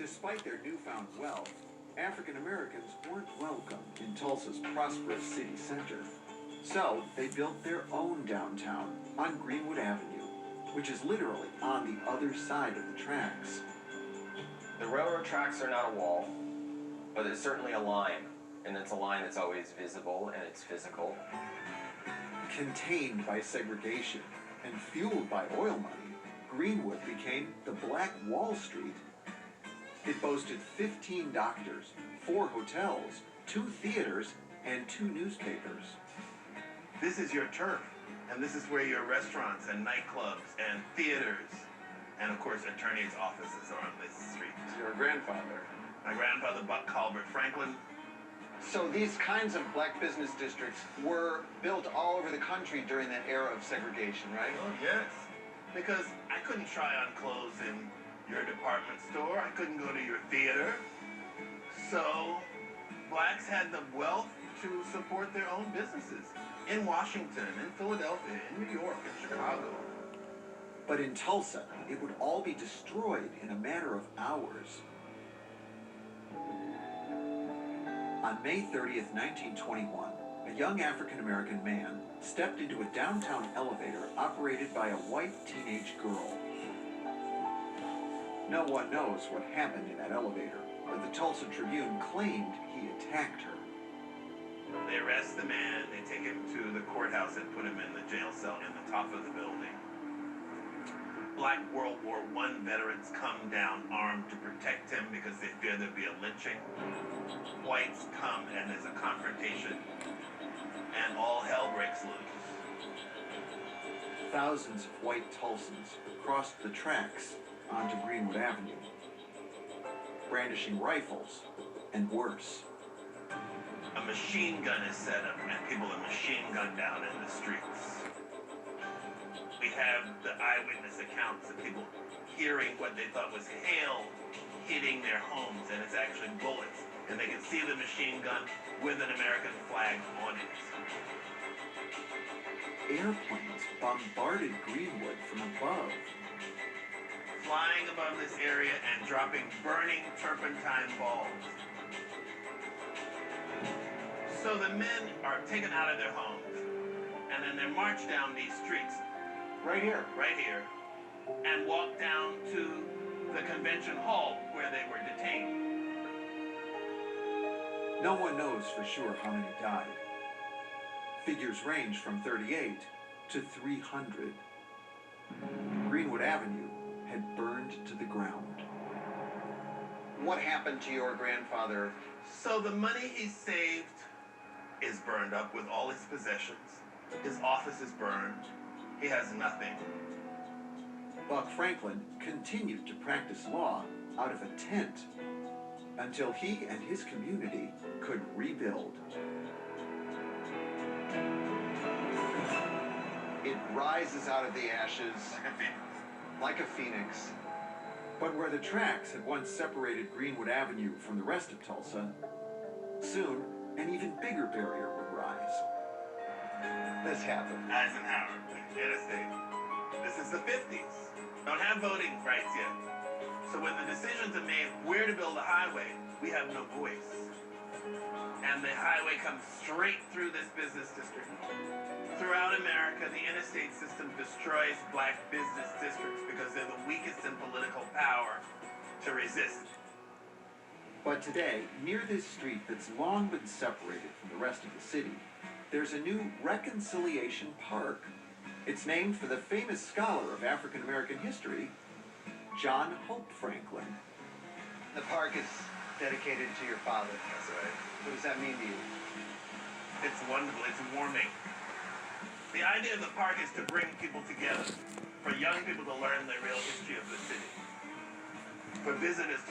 Despite their newfound wealth, African Americans weren't welcome in Tulsa's prosperous city center. So they built their own downtown on Greenwood Avenue, which is literally on the other side of the tracks. The railroad tracks are not a wall, but it's certainly a line, and it's a line that's always visible and it's physical. Contained by segregation and fueled by oil money, Greenwood became the Black Wall Street. It boasted 15 doctors, 4 hotels, 2 theaters, and 2 newspapers. This is your turf, and this is where your restaurants and nightclubs and theaters and, of course, attorneys' offices are on this street. Your grandfather. My grandfather, Buck Colbert Franklin. So these kinds of black business districts were built all over the country during that era of segregation, right? Oh, yes. Because I couldn't try on clothes in your department store. I couldn't go to your theater. So blacks had the wealth to support their own businesses in Washington, in Philadelphia, in New York, in Chicago. But in Tulsa, it would all be destroyed in a matter of hours. On May 30th, 1921, a young African-American man stepped into a downtown elevator operated by a white teenage girl. No one knows what happened in that elevator, but the Tulsa Tribune claimed he attacked her. They arrest the man, they take him to the courthouse and put him in the jail cell in the top of the building. Black World War I veterans come down armed to protect him because they fear there'll be a lynching. Whites come and there's a confrontation and all hell breaks loose. Thousands of white Tulsans crossed the tracks onto Greenwood Avenue, brandishing rifles and worse. A machine gun is set up and people are machine gunned down in the streets. We have the eyewitness accounts of people hearing what they thought was hail hitting their homes, and it's actually bullets. And they can see the machine gun with an American flag on it. Airplanes bombarded Greenwood from above. Flying above this area and dropping burning turpentine balls. So the men are taken out of their homes, and then they're marched down these streets. Right here, and walk down to the convention hall where they were detained. No one knows for sure how many died. Figures range from 38 to 300. Greenwood Avenue had burned to the ground. What happened to your grandfather? So the money he saved is burned up with all his possessions. His office is burned. He has nothing. Buck Franklin continued to practice law out of a tent until he and his community could rebuild. It rises out of the ashes like a phoenix. But where the tracks had once separated Greenwood Avenue from the rest of Tulsa, soon an even bigger barrier would rise. This happened. Eisenhower, interstate. This is the 50s. Don't have voting rights yet. So when the decisions are made where to build a highway, we have no voice. And the highway comes straight through this business district. Throughout America, the interstate system destroys black business districts because they're the weakest in political power to resist. But today, near this street that's long been separated from the rest of the city, there's a new Reconciliation Park. It's named for the famous scholar of African American history, John Hope Franklin. The park is dedicated to your father. That's right. What does that mean to you? It's wonderful. It's warming. The idea of the park is to bring people together, for young people to learn the real history of the city, for visitors to